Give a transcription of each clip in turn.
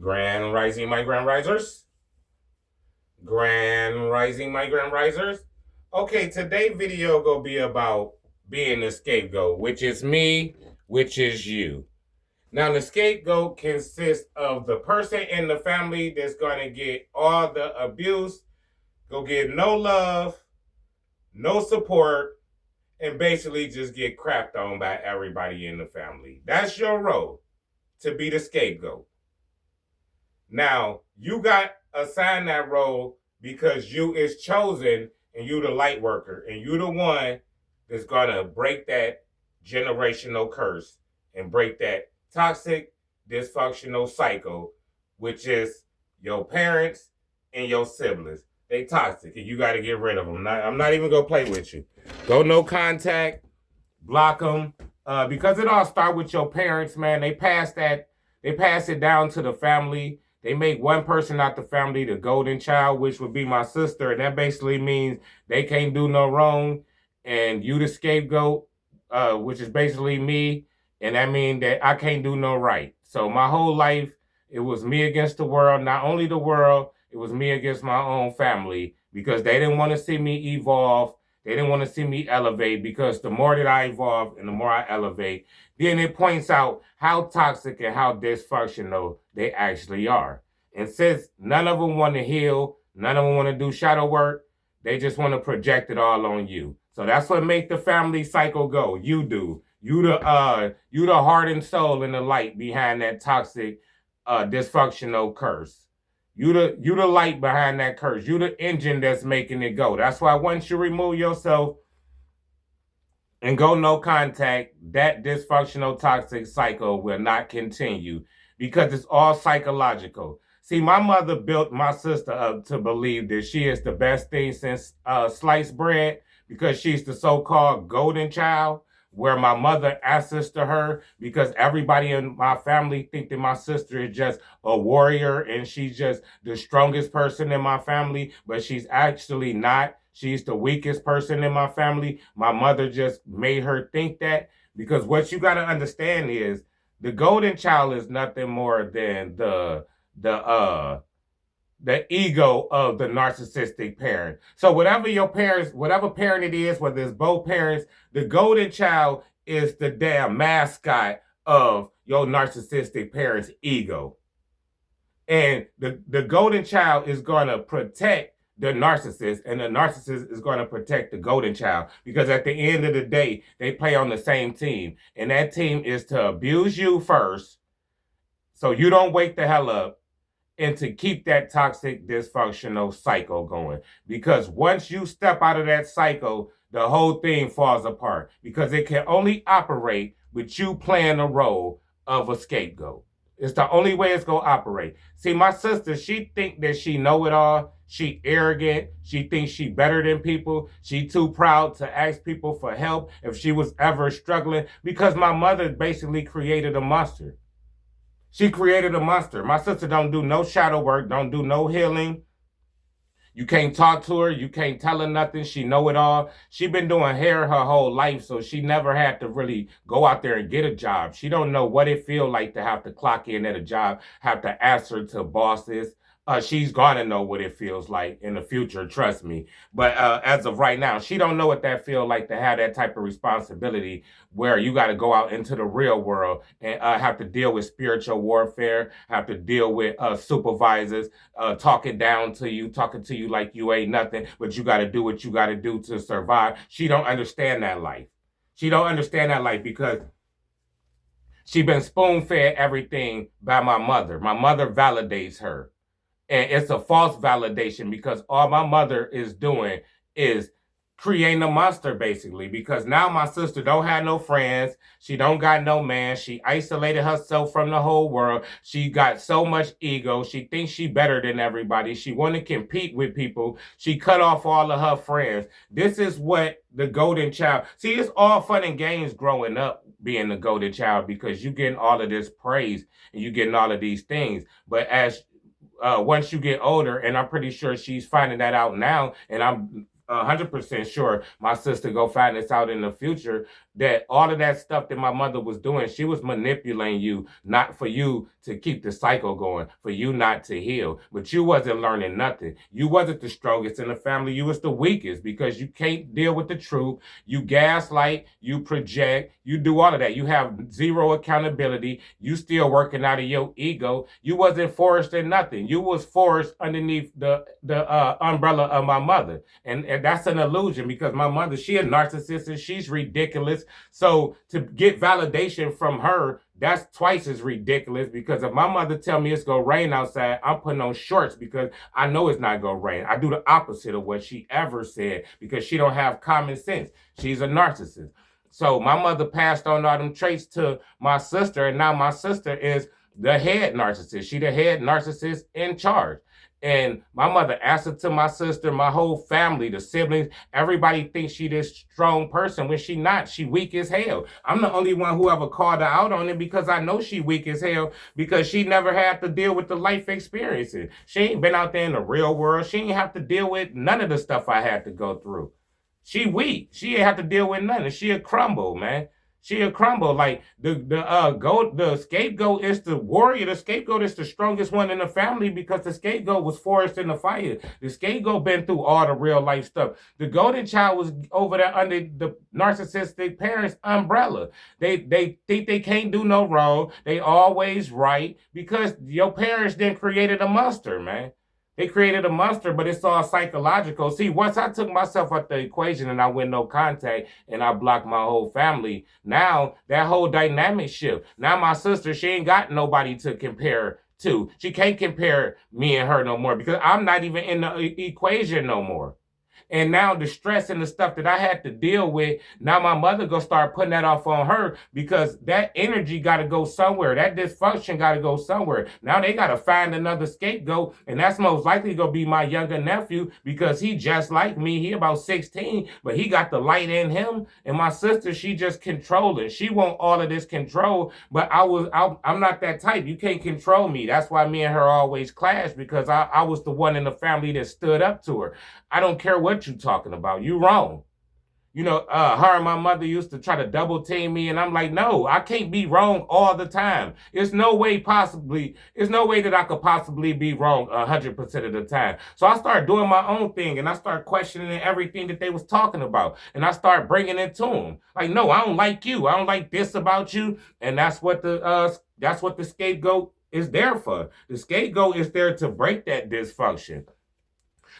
Grand Rising, my Grand Risers. Grand Rising, my Grand Risers. Okay, today's video gonna be about being the scapegoat, which is me, which is you. Now, the scapegoat consists of the person in the family that's gonna get all the abuse, go get no love, no support, and basically just get crapped on by everybody in the family. That's your role, to be the scapegoat. Now, you got assigned that role because you is chosen and you the light worker and you the one that's going to break that generational curse and break that toxic dysfunctional cycle, which is your parents and your siblings. They toxic and you got to get rid of them. I'm not even going to play with you. Go no contact, block them, because it all start with your parents, man. They pass it down to the family. They make one person out the family the golden child, which would be my sister. And that basically means they can't do no wrong. And you the scapegoat, which is basically me. And that means that I can't do no right. So my whole life, it was me against the world. Not only the world, it was me against my own family. Because they didn't want to see me evolve. They didn't want to see me elevate. Because the more that I evolve and the more I elevate, then it points out how toxic and how dysfunctional they actually are. And since none of them want to heal, none of them want to do shadow work, they just want to project it all on you. So that's what makes the family cycle go. You do. You the heart and soul and the light behind that toxic, dysfunctional curse. You the light behind that curse. You the engine that's making it go. That's why once you remove yourself and go no contact, that dysfunctional toxic cycle will not continue because it's all psychological. See, my mother built my sister up to believe that she is the best thing since sliced bread because she's the so-called golden child, where my mother answers to her because everybody in my family think that my sister is just a warrior and she's just the strongest person in my family, but she's actually not. She's the weakest person in my family. My mother just made her think that, because what you got to understand is the golden child is nothing more than the ego of the narcissistic parent. So whatever parent it is, whether it's both parents, the golden child is the damn mascot of your narcissistic parent's ego. And the golden child is going to protect the narcissist, and the narcissist is going to protect the golden child, because at the end of the day, they play on the same team. And that team is to abuse you first, so you don't wake the hell up, and to keep that toxic dysfunctional cycle going. Because once you step out of that cycle, the whole thing falls apart, because it can only operate with you playing the role of a scapegoat. It's the only way it's going to operate. See, my sister, she think that she know it all. She arrogant. She thinks she better than people. She too proud to ask people for help if she was ever struggling, because my mother basically created a monster. She created a monster. My sister don't do no shadow work, don't do no healing. You can't talk to her. You can't tell her nothing. She know it all. She been doing hair her whole life, so she never had to really go out there and get a job. She don't know what it feel like to have to clock in at a job, have to answer to bosses. She's gonna know what it feels like in the future, trust me. But as of right now, she don't know what that feel like to have that type of responsibility, where you got to go out into the real world and have to deal with spiritual warfare, have to deal with supervisors talking down to you, talking to you like you ain't nothing, but you got to do what you got to do to survive. She don't understand that life. She don't understand that life because she been spoon-fed everything by my mother. My mother validates her. And it's a false validation, because all my mother is doing is creating a monster, basically, because now my sister don't have no friends. She don't got no man. She isolated herself from the whole world. She got so much ego. She thinks she better than everybody. She want to compete with people. She cut off all of her friends. This is what the golden child... See, it's all fun and games growing up being the golden child, because you getting all of this praise and you getting all of these things. But as once you get older, and I'm pretty sure she's finding that out now, and I'm 100% sure my sister go find this out in the future, that all of that stuff that my mother was doing, she was manipulating you, not for you to keep the cycle going, for you not to heal. But you wasn't learning nothing. You wasn't the strongest in the family. You was the weakest because you can't deal with the truth. You gaslight, you project, you do all of that. You have zero accountability. You still working out of your ego. You wasn't forced in nothing. You was forced underneath the umbrella of my mother. And that's an illusion because my mother, she a narcissist and she's ridiculous. So to get validation from her, that's twice as ridiculous because if my mother tell me it's gonna rain outside, I'm putting on shorts because I know it's not gonna rain. I do the opposite of what she ever said because she don't have common sense. She's a narcissist. So my mother passed on all them traits to my sister, and now my sister is the head narcissist. She the head narcissist in charge. And my mother answered to my sister, my whole family, the siblings. Everybody thinks she this strong person when she not. She weak as hell. I'm the only one who ever called her out on it because I know she weak as hell because she never had to deal with the life experiences. She ain't been out there in the real world. She ain't have to deal with none of the stuff I had to go through. She weak. She ain't have to deal with nothing. She a crumble, man. She'll crumble. Like the scapegoat is the warrior. The scapegoat is the strongest one in the family because the scapegoat was forced in the fire. The scapegoat been through all the real life stuff. The golden child was over there under the narcissistic parents' umbrella. They think they can't do no wrong. They always right because your parents then created a monster, man. They created a monster, but it's all psychological. See, once I took myself out the equation and I went no contact and I blocked my whole family, now that whole dynamic shift. Now my sister, she ain't got nobody to compare to. She can't compare me and her no more because I'm not even in the equation no more. And now the stress and the stuff that I had to deal with, now my mother gonna start putting that off on her because that energy gotta go somewhere. That dysfunction gotta go somewhere. Now they gotta find another scapegoat, and that's most likely gonna be my younger nephew because he just like me. He about 16, but he got the light in him. And my sister, she just controlling. She want all of this control, but I'm not that type. You can't control me. That's why me and her always clash because I was the one in the family that stood up to her. I don't care what you talking about. You wrong. You know, her and my mother used to try to double team me, and I'm like, no, I can't be wrong all the time. It's no way that I could possibly be wrong 100% of the time. So I started doing my own thing, and I started questioning everything that they was talking about, and I started bringing it to them. Like, no, I don't like you. I don't like this about you, and that's what the scapegoat is there for. The scapegoat is there to break that dysfunction.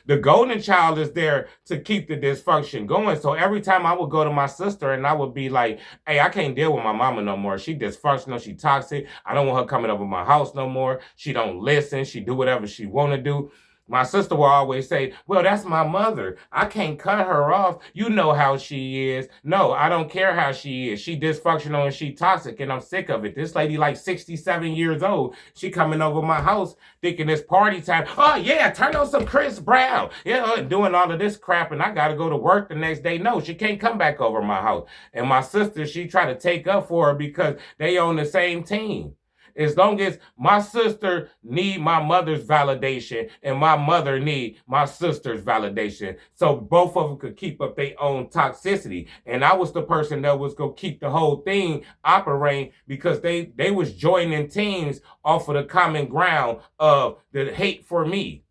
The golden child is there to keep the dysfunction going. So every time I would go to my sister and I would be like, hey, I can't deal with my mama no more. She dysfunctional. She toxic. I don't want her coming over my house no more. She don't listen. She do whatever she want to do. My sister will always say, well, that's my mother. I can't cut her off. You know how she is. No, I don't care how she is. She dysfunctional and she toxic, and I'm sick of it. This lady like 67 years old. She coming over my house thinking it's party time. Oh, yeah, turn on some Chris Brown. Yeah, doing all of this crap, and I got to go to work the next day. No, she can't come back over my house. And my sister, she try to take up for her because they on the same team. As long as my sister need my mother's validation and my mother need my sister's validation. So both of them could keep up their own toxicity. And I was the person that was going to keep the whole thing operating because they was joining teams off of the common ground of the hate for me.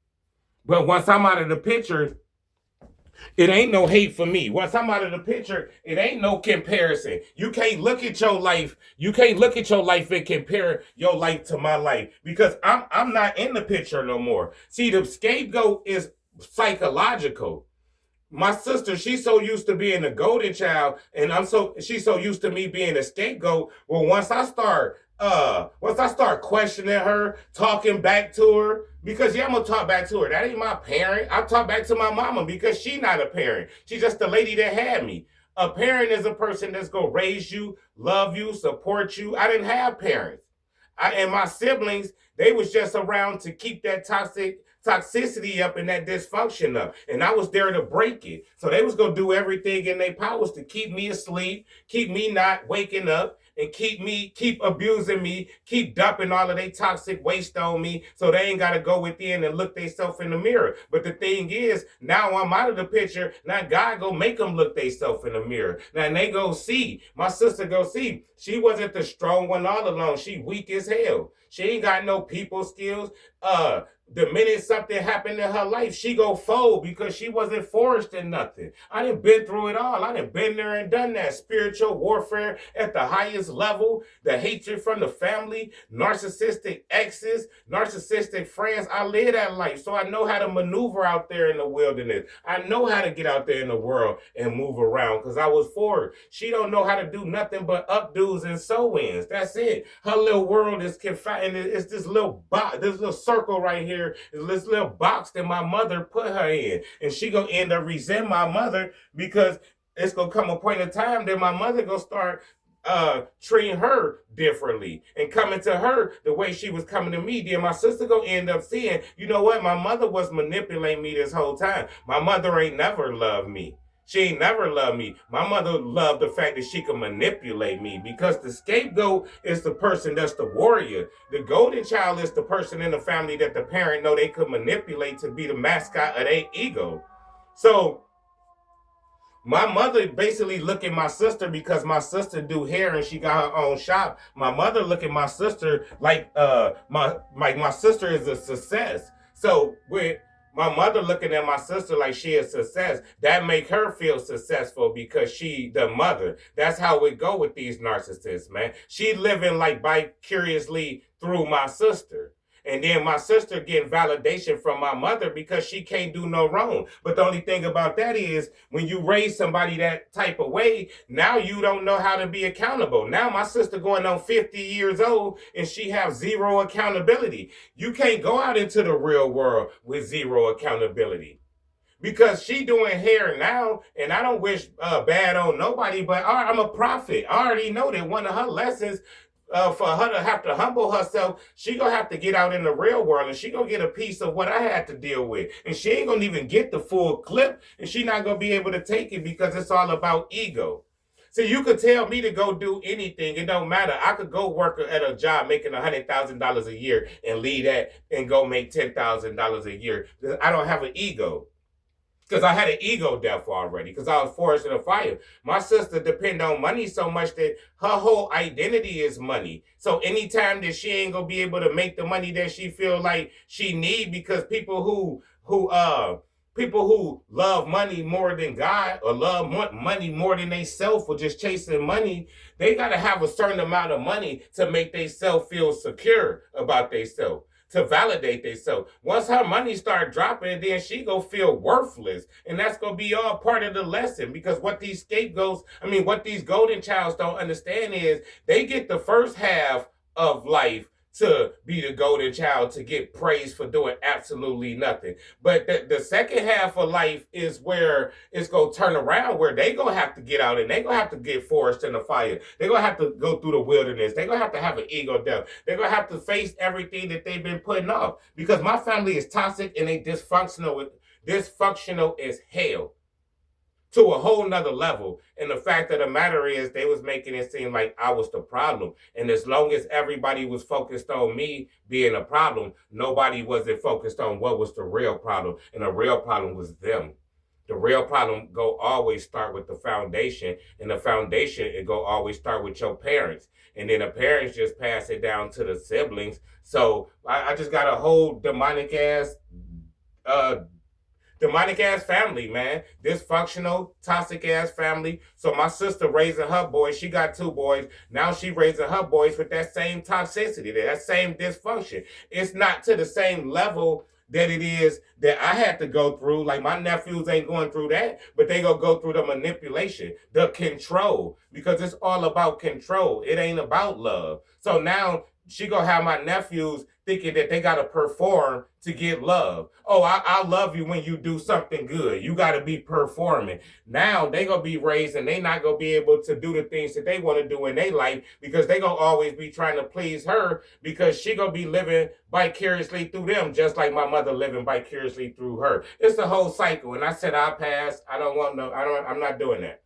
But once I'm out of the picture, it ain't no hate for me. Once I'm out of the picture, it ain't no comparison. You can't look at your life. You can't look at your life and compare your life to my life because I'm not in the picture no more. See, the scapegoat is psychological. My sister, she's so used to being a golden child, and she's so used to me being a scapegoat. Well, once I start questioning her, talking back to her, because I'm gonna talk back to her. That ain't my parent. I talk back to my mama because she not a parent. She's just the lady that had me. A parent is a person that's gonna raise you, love you, support you. I didn't have parents. And my siblings, they was just around to keep that toxicity up and that dysfunction up. And I was there to break it. So they was going to do everything in their powers to keep me asleep, keep me not waking up, and keep abusing me, keep dumping all of their toxic waste on me so they ain't got to go within and look themselves in the mirror. But the thing is, now I'm out of the picture. Now God go make them look themselves in the mirror. Now and they go see, my sister go see, she wasn't the strong one all along. She weak as hell. She ain't got no people skills. The minute something happened in her life, she go fold because she wasn't forced in nothing. I done been through it all. I done been there and done that. Spiritual warfare at the highest level, the hatred from the family, narcissistic exes, narcissistic friends. I live that life, so I know how to maneuver out there in the wilderness. I know how to get out there in the world and move around because I was for her. She don't know how to do nothing but updos and sew-ins. That's it. Her little world is confined. It's this little box, this little circle right here, this little box that my mother put her in, and she gonna end up resent my mother because it's gonna come a point in time that my mother gonna start treating her differently and coming to her the way she was coming to me. Then my sister gonna end up seeing, you know what, my mother was manipulating me this whole time. My mother ain't never loved me. She ain't never loved me. My mother loved the fact that she could manipulate me because the scapegoat is the person that's the warrior. The golden child is the person in the family that the parent know they could manipulate to be the mascot of their ego. So my mother basically look at my sister because my sister do hair and she got her own shop. My mother look at my sister like my sister is a success. So with my mother looking at my sister like she is success, that make her feel successful because she the mother. That's how it go with these narcissists, man. She living like vicariously through my sister. And then my sister getting validation from my mother because she can't do no wrong. But the only thing about that is when you raise somebody that type of way, now you don't know how to be accountable. Now my sister going on 50 years old and she have zero accountability. You can't go out into the real world with zero accountability. Because she doing hair now, and I don't wish bad on nobody, but I'm a prophet. I already know that one of her lessons for her to have to humble herself, she gonna have to get out in the real world and she gonna get a piece of what I had to deal with. And she ain't gonna even get the full clip and she not gonna be able to take it because it's all about ego. See, you could tell me to go do anything. It don't matter. I could go work at a job making $100,000 a year and leave that and go make $10,000 a year. I don't have an ego. Because I had an ego death already, because I was forced in a fire. My sister depend on money so much that her whole identity is money. So anytime that she ain't gonna be able to make the money that she feel like she need, because people who love money more than God or love money more than they self or just chasing money, they gotta have a certain amount of money to make they self feel secure about they self, to validate themselves. Once her money start dropping, then she gonna feel worthless. And that's gonna be all part of the lesson. Because what these scapegoats, what these golden childs don't understand is they get the first half of life to be the golden child, to get praised for doing absolutely nothing. But the second half of life is where it's going to turn around, where they going to have to get out and they going to have to get forced in the fire. They're going to have to go through the wilderness. They're going to have an ego death. They're going to have to face everything that they've been putting off. Because my family is toxic and they dysfunctional as hell. To a whole nother level. And the fact of the matter is they was making it seem like I was the problem. And as long as everybody was focused on me being a problem, nobody wasn't focused on what was the real problem. And the real problem was them. The real problem go always start with the foundation. And the foundation, it go always start with your parents. And then the parents just pass it down to the siblings. So I just got a whole demonic ass family, man. Dysfunctional, toxic ass family. So my sister raising her boys, she got 2 boys. Now she raising her boys with that same toxicity, that same dysfunction. It's not to the same level that it is that I had to go through. Like my nephews ain't going through that, but they gonna go through the manipulation, the control, because it's all about control. It ain't about love. So now she gonna have my nephews thinking that they gotta perform to get love. Oh, I love you when you do something good. You gotta be performing. Now they gonna be raised and they not gonna be able to do the things that they want to do in their life because they gonna always be trying to please her because she gonna be living vicariously through them, just like my mother living vicariously through her. It's the whole cycle. And I said I'll pass. I'm not doing that.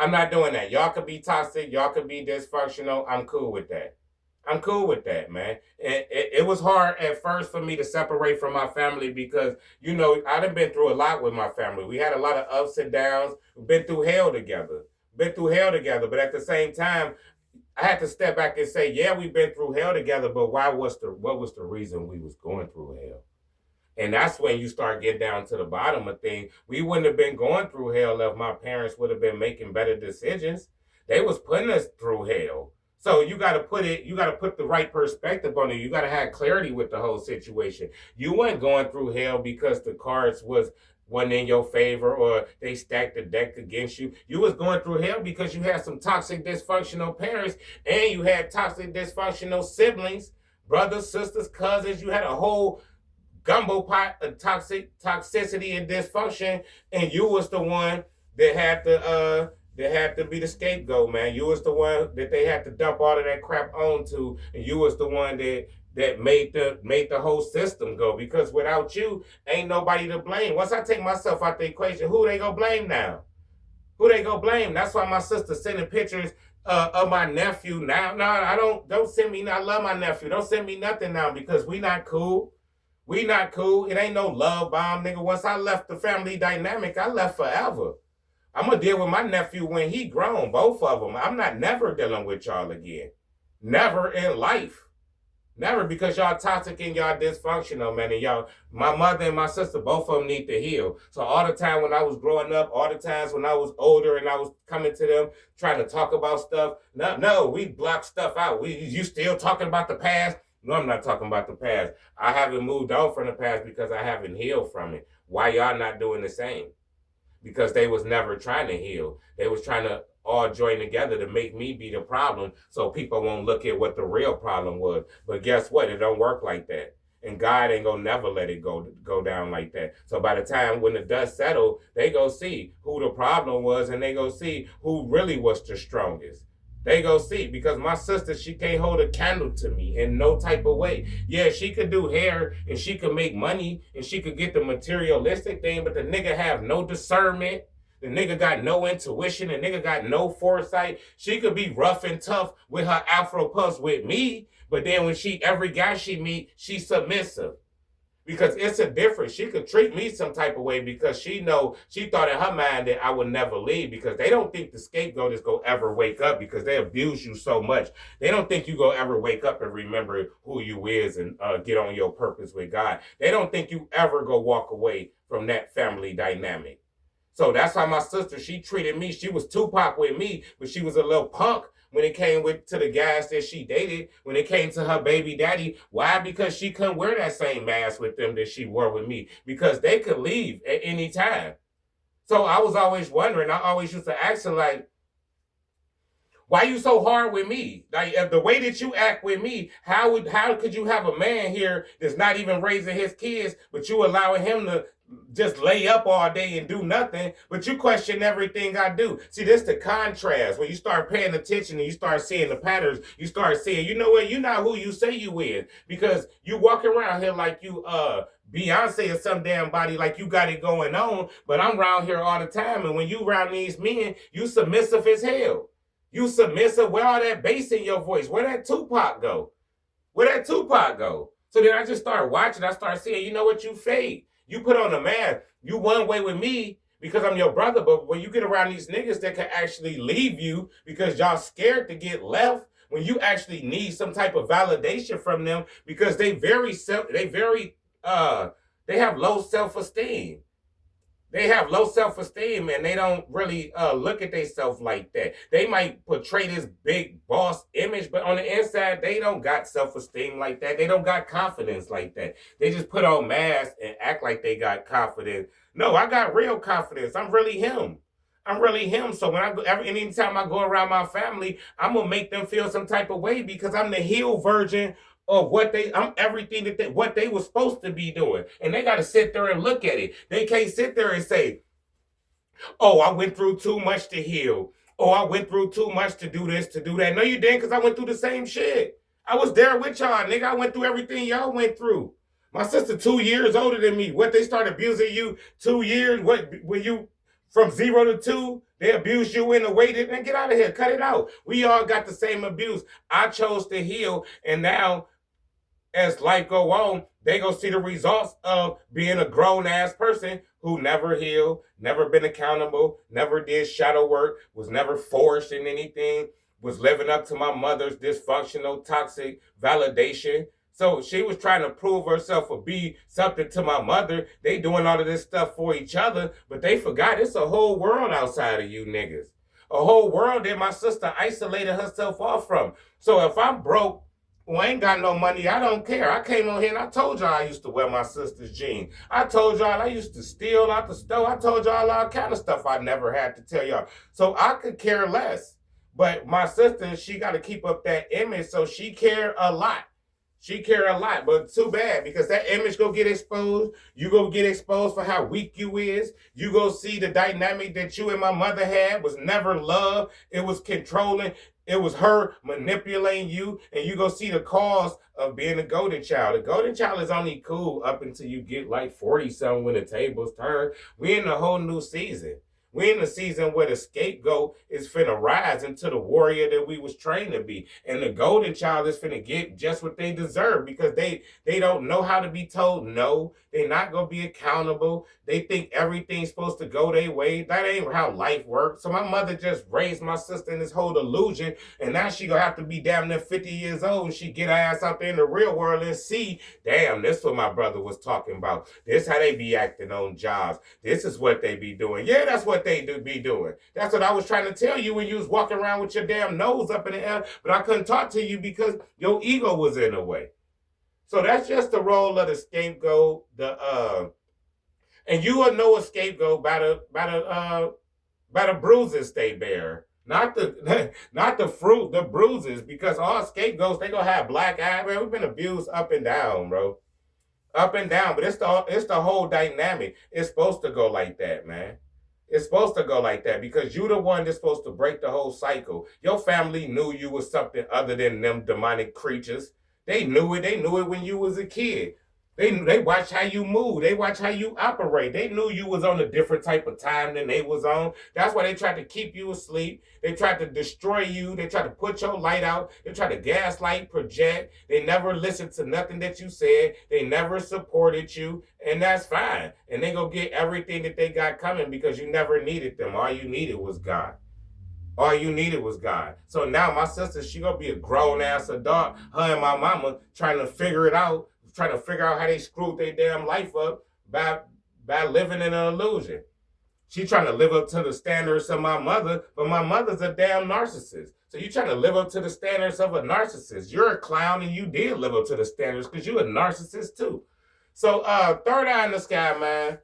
I'm not doing that. Y'all could be toxic. Y'all could be dysfunctional. I'm cool with that. I'm cool with that, man. It was hard at first for me to separate from my family because, I done been through a lot with my family. We had a lot of ups and downs. We've been through hell together. Been through hell together. But at the same time, I had to step back and say, yeah, we've been through hell together, but what was the reason we was going through hell? And that's when you start getting down to the bottom of things. We wouldn't have been going through hell if my parents would have been making better decisions. They was putting us through hell. So you got to put the right perspective on it. You got to have clarity with the whole situation. You weren't going through hell because the cards wasn't in your favor or they stacked the deck against you. You was going through hell because you had some toxic, dysfunctional parents and you had toxic, dysfunctional siblings, brothers, sisters, cousins. You had a whole gumbo pot of toxicity and dysfunction, and you was the one that had to be the scapegoat, man. You was the one that they had to dump all of that crap onto, and you was the one that made the whole system go. Because without you, ain't nobody to blame. Once I take myself out the equation, who they gonna blame now? Who they gonna blame? That's why my sister sending pictures of my nephew now. No, I don't send me. I love my nephew. Don't send me nothing now because we not cool. We not cool. It ain't no love bomb, nigga. Once I left the family dynamic, I left forever. I'm gonna deal with my nephew when he grown, both of them. I'm not never dealing with y'all again. Never in life. Never, because y'all toxic and y'all dysfunctional, man. And y'all, my mother and my sister, both of them need to heal. So all the time when I was growing up, all the times when I was older and I was coming to them trying to talk about stuff, no, we block stuff out. You still talking about the past? No, I'm not talking about the past. I haven't moved on from the past because I haven't healed from it. Why y'all not doing the same? Because they was never trying to heal. They was trying to all join together to make me be the problem so people won't look at what the real problem was. But guess what? It don't work like that. And God ain't gonna never let it go down like that. So by the time when the dust settled, they go see who the problem was and they go see who really was the strongest. They go see, because my sister, she can't hold a candle to me in no type of way. Yeah, she could do hair and she could make money and she could get the materialistic thing, but the nigga have no discernment. The nigga got no intuition. The nigga got no foresight. She could be rough and tough with her Afro puffs with me, but then when every guy she meet, she's submissive. Because it's a difference. She could treat me some type of way because she thought in her mind that I would never leave, because they don't think the scapegoat is going to ever wake up because they abuse you so much. They don't think you going to ever wake up and remember who you is and get on your purpose with God. They don't think you ever go walk away from that family dynamic. So that's how my sister, she treated me. She was Tupac with me, but she was a little punk when it came to the guys that she dated, when it came to her baby daddy. Why? Because she couldn't wear that same mask with them that she wore with me, because they could leave at any time. So I was always wondering, I always used to ask her, like, why you so hard with me? Like, the way that you act with me, how could you have a man here that's not even raising his kids, but you allowing him to just lay up all day and do nothing, but you question everything I do? See, this the contrast. When you start paying attention and you start seeing the patterns, you start seeing, you know what, you're not who you say you is, because you walk around here like you Beyonce or some damn body, like you got it going on, but I'm around here all the time, and when you around these men, you submissive as hell. You submissive. Where all that bass in your voice? Where that Tupac go? Where that Tupac go? So then I just start watching. I start seeing, you know what, you fake. You put on a mask. You one way with me because I'm your brother, but when you get around these niggas that can actually leave you because y'all scared to get left, when you actually need some type of validation from them because they have low self-esteem. They have low self-esteem and they don't really look at themselves like that. They might portray this big boss image, but on the inside, they don't got self-esteem like that. They don't got confidence like that. They just put on masks and act like they got confidence. No, I got real confidence. I'm really him. I'm really him. So when anytime I go around my family, I'm going to make them feel some type of way because I'm the healed version of I'm everything what they were supposed to be doing. And they got to sit there and look at it. They can't sit there and say, oh, I went through too much to heal. Oh, I went through too much to do this, to do that. No, you didn't, because I went through the same shit. I was there with y'all, nigga. I went through everything y'all went through. My sister 2 years older than me. What, they started abusing you 2 years? What, when you From 0 to 2, they abuse you in a way that, then get out of here, cut it out. We all got the same abuse. I chose to heal, and now as life go on, they go see the results of being a grown-ass person who never healed, never been accountable, never did shadow work, was never forced in anything, was living up to my mother's dysfunctional, toxic validation. So she was trying to prove herself or be something to my mother. They doing all of this stuff for each other, but they forgot it's a whole world outside of you niggas. A whole world that my sister isolated herself off from. So if I'm broke, I ain't got no money, I don't care. I came on here and I told y'all I used to wear my sister's jeans. I told y'all I used to steal out the store. I told y'all all kind of stuff I never had to tell y'all. So I could care less. But my sister, she got to keep up that image, so she care a lot. She care a lot, but too bad, because that image go get exposed. You go get exposed for how weak you is. You go see the dynamic that you and my mother had was never love. It was controlling. It was her manipulating you, and you go see the cause of being a golden child. The golden child is only cool up until you get like 40-something when the tables turn. We in a whole new season. We're in the season where the scapegoat is finna rise into the warrior that we was trained to be. And the golden child is finna get just what they deserve, because they don't know how to be told no. They're not going to be accountable. They think everything's supposed to go their way. That ain't how life works. So my mother just raised my sister in this whole delusion, and now she going to have to be damn near 50 years old and she get her ass out there in the real world and see, damn, this is what my brother was talking about. This how they be acting on jobs. This is what they be doing. Yeah, that's what they do be doing. That's what I was trying to tell you when you was walking around with your damn nose up in the air, but I couldn't talk to you because your ego was in the way. So that's just the role of the scapegoat. And you will know a scapegoat by the bruises they bear, not the fruit, the bruises. Because all scapegoats, they gonna have black eye. Man, we've been abused up and down, bro, up and down. But it's the whole dynamic. It's supposed to go like that, man. It's supposed to go like that, because you the one that's supposed to break the whole cycle. Your family knew you was something other than them demonic creatures. They knew it. They knew it when you was a kid. They watch how you move. They watch how you operate. They knew you was on a different type of time than they was on. That's why they tried to keep you asleep. They tried to destroy you. They tried to put your light out. They tried to gaslight, project. They never listened to nothing that you said. They never supported you, and that's fine. And they gonna get everything that they got coming because you never needed them. All you needed was God. All you needed was God. So now my sister, she gonna be a grown-ass adult, her and my mama, trying to figure it out, trying to figure out how they screwed their damn life up by living in an illusion. She trying to live up to the standards of my mother, but my mother's a damn narcissist. So you trying to live up to the standards of a narcissist. You're a clown, and you did live up to the standards because you're a narcissist too. So third eye in the sky, man.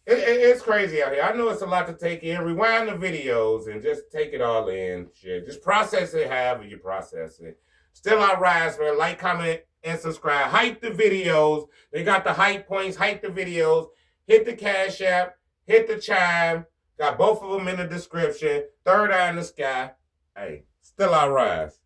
It's crazy out here. I know it's a lot to take in. Rewind the videos and just take it all in. Shit. Just process it however you process it. Still I rise, man. Like, comment, and subscribe. Hype the videos. They got the hype points. Hype the videos. Hit the Cash App. Hit the chime. Got both of them in the description. Third eye in the sky. Hey, still I rise.